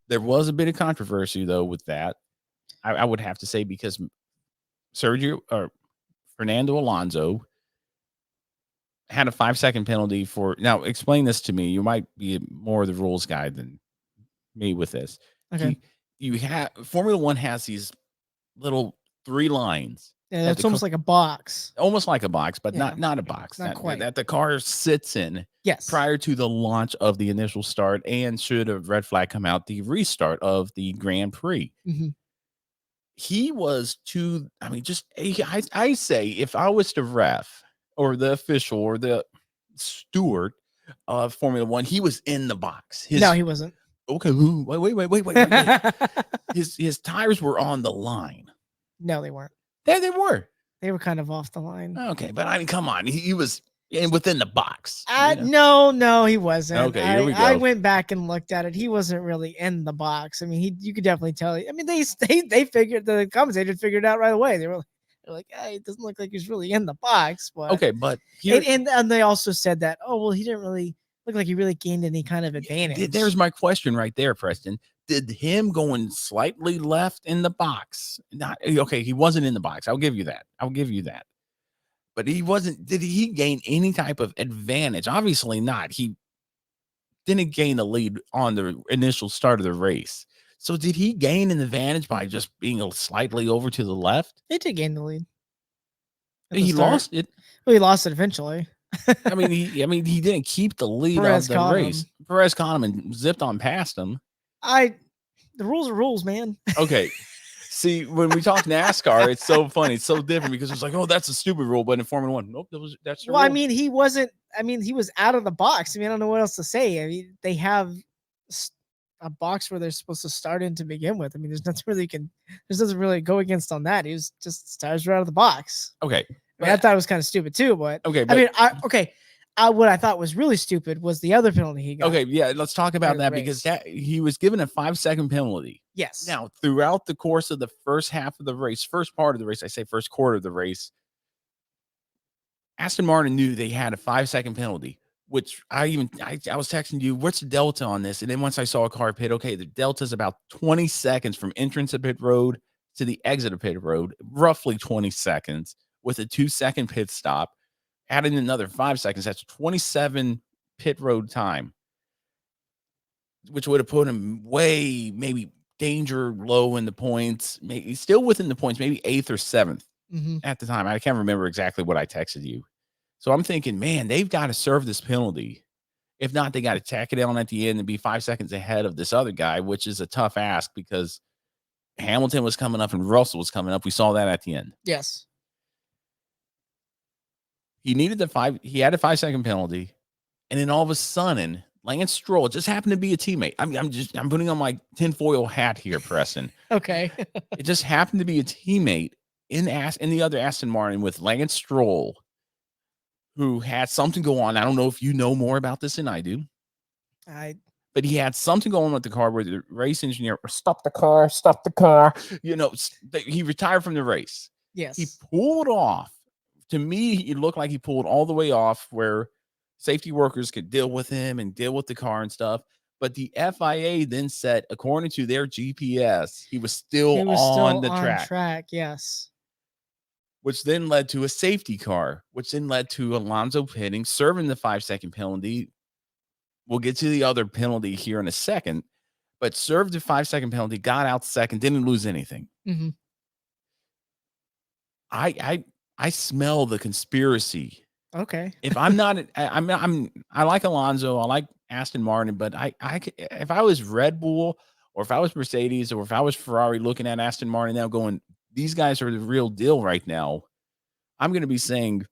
There was a bit of controversy though with that. I would have to say because Fernando Alonso had a 5-second penalty for. Now, explain this to me. You might be more of the rules guy than me with this. Okay. You have Formula One has these little 3 lines. Yeah, that's almost like a box. Almost like a box, but Yeah. not a box. Not quite. That the car sits in. Yes. Prior to the launch of the initial start, and should a red flag come out, the restart of the Grand Prix. Mm-hmm. He was too. I mean, I say if I was the ref or the official or the steward of Formula One, he was in the box. No, he wasn't. Okay, wait. His tires were on the line. No, they weren't. There they were. They were kind of off the line. Okay, but I mean, come on. He was within the box. No, he wasn't. Okay, here we go. I went back and looked at it. He wasn't really in the box. I mean, you could definitely tell. I mean, they figured, the commentators figured it out right away. They're like, hey, it doesn't look like he's really in the box. But okay, but and they also said that, oh well, he didn't really look like he really gained any kind of advantage. There's my question right there, Preston. Did him going slightly left in the box? He wasn't in the box. I'll give you that. But he wasn't. Did he gain any type of advantage? Obviously not. He didn't gain the lead on the initial start of the race. So did he gain an advantage by just being slightly over to the left? He did gain the lead. He lost it. Well, he lost it eventually. I mean, he didn't keep the lead of the race. Perez caught him and zipped on past him. The rules are rules, man. Okay. See, when we talk NASCAR, it's so funny. It's so different because it's like, oh, that's a stupid rule. But in Formula One, nope, that's the rule. I mean, he wasn't. I mean, he was out of the box. I mean, I don't know what else to say. I mean, they have a box where they're supposed to start in to begin with. I mean, there's nothing really go against on that. He was just tires right out of the box. Okay. I mean, I thought it was kind of stupid too, but okay. I mean, what I thought was really stupid was the other penalty he got. Okay, yeah, let's talk about that because he was given a 5-second penalty. Yes. Now, throughout the course of the first half of the race, first part of the race, I say first quarter of the race, Aston Martin knew they had a 5-second penalty, which I was texting you, what's the delta on this? And then once I saw a car pit, okay, the delta is about 20 seconds from entrance of pit road to the exit of pit road, roughly 20 seconds with a 2-second pit stop. Adding another 5 seconds, that's 27 pit road time, which would have put him way, maybe danger low in the points, maybe still within the points, maybe 8th or 7th at the time. I can't remember exactly what I texted you. So I'm thinking, man, they've got to serve this penalty. If not, they got to tack it down at the end and be 5 seconds ahead of this other guy, which is a tough ask because Hamilton was coming up and Russell was coming up. We saw that at the end. Yes. He needed he had a 5-second penalty. And then all of a sudden, Lance Stroll just happened to be a teammate. I'm putting on my tinfoil hat here, Preston. Okay. It just happened to be a teammate in the other Aston Martin with Lance Stroll, who had something go on. I don't know if you know more about this than I do. But he had something going on with the car where the race engineer stop the car. You know, he retired from the race. Yes. He pulled off. To me, it looked like he pulled all the way off where safety workers could deal with him and deal with the car and stuff. But the FIA then said, according to their GPS, he was still on the track. Yes. Which then led to a safety car, which then led to Alonso pitting, serving the 5-second penalty. We'll get to the other penalty here in a second, but served the 5-second penalty, got out second, didn't lose anything. Mm-hmm. I smell the conspiracy. Okay. If I'm not, I like Alonso, I like Aston Martin, but if I was Red Bull or if I was Mercedes or if I was Ferrari looking at Aston Martin now going, these guys are the real deal right now, I'm going to be saying,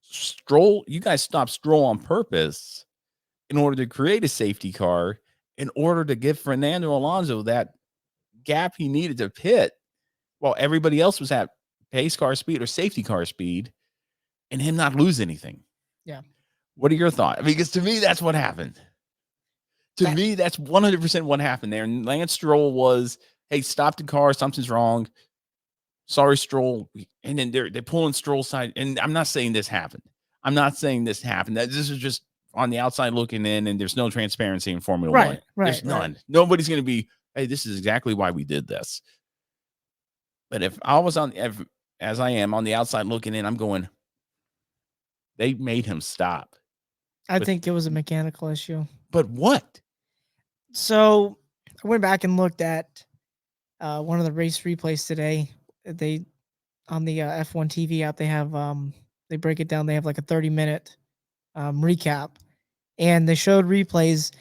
Stroll, you guys stop Stroll on purpose in order to create a safety car, in order to give Fernando Alonso that gap he needed to pit while everybody else was at pace car speed or safety car speed, and him not lose anything. Yeah. What are your thoughts? Because to me, that's what happened. To me, that's 100% what happened there. And Lance Stroll was, hey, stop the car. Something's wrong. Sorry, Stroll. And then they're pulling Stroll's side. And I'm not saying this happened. This is just on the outside looking in, and there's no transparency in Formula One. There's none. Nobody's going to be, hey, this is exactly why we did this. But if I was as I am on the outside looking in, I'm going, they made him stop. I think it was a mechanical issue. But what? So I went back and looked at one of the race replays today. They on the F1 TV app, they have they break it down. They have like a 30-minute recap, and they showed replays,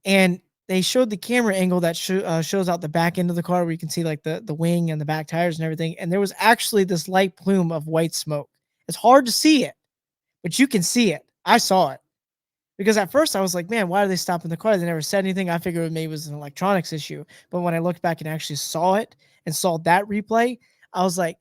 and they showed the camera angle that shows out the back end of the car where you can see like the wing and the back tires and everything. And there was actually this light plume of white smoke. It's hard to see it, but you can see it. I saw it. Because at first I was like, man, why are they stopping the car? They never said anything. I figured maybe it was an electronics issue. But when I looked back and actually saw it and saw that replay, I was like,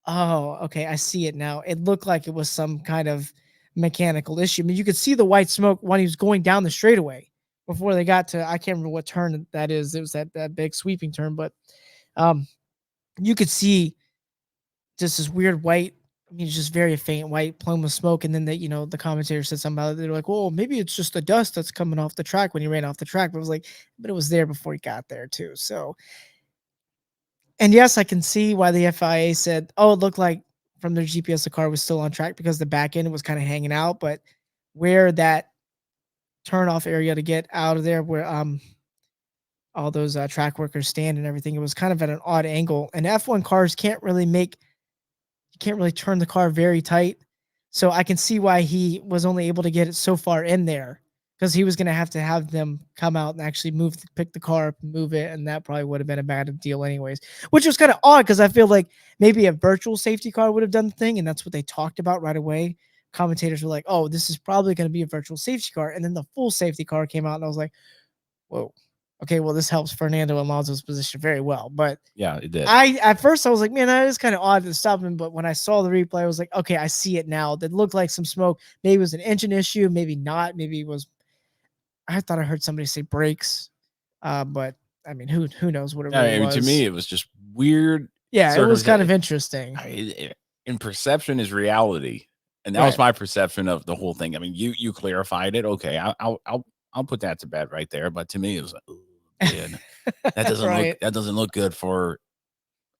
oh, okay, I see it now. It looked like it was some kind of mechanical issue. I mean, you could see the white smoke when he was going down the straightaway before they got to, I can't remember what turn that is. It was that big sweeping turn, but you could see just this weird white, I mean, it's just very faint white plume of smoke. And then the commentator said something about it. They're like, well, maybe it's just the dust that's coming off the track when he ran off the track. But it was like, but it was there before he got there too. So, and yes, I can see why the FIA said, oh, it looked like from their GPS, the car was still on track because the back end was kind of hanging out. But where that turnoff area to get out of there, where all those track workers stand and everything, it was kind of at an odd angle. And F1 cars can't really turn the car very tight. So I can see why he was only able to get it so far in there, because he was going to have them come out and actually pick the car up and move it. And that probably would have been a bad deal anyways, which was kind of odd because I feel like maybe a virtual safety car would have done the thing. And that's what they talked about right away. Commentators were like, oh, this is probably going to be a virtual safety car. And then the full safety car came out and I was like, whoa. Okay, well, this helps Fernando Alonso's position very well. But yeah, it did. At first I was like, man, that is kind of odd to stop him. But when I saw the replay, I was like, okay, I see it now. That looked like some smoke. Maybe it was an engine issue, maybe not. Maybe it was. I thought I heard somebody say brakes, but I mean, who knows what it really was? To me, it was just weird. Yeah, it was kind of interesting. In perception is reality, and that was my perception of the whole thing. I mean, you clarified it. Okay, I'll put that to bed right there. But to me, it was like, oh, man, that doesn't look good for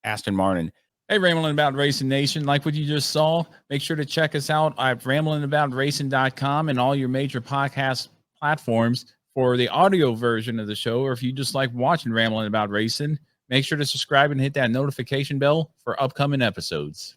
Aston Martin. Hey, Rambling About Racing Nation, like what you just saw, make sure to check us out at ramblinaboutracin.com and all your major podcast platforms for the audio version of the show. Or if you just like watching Rambling About Racing, make sure to subscribe and hit that notification bell for upcoming episodes.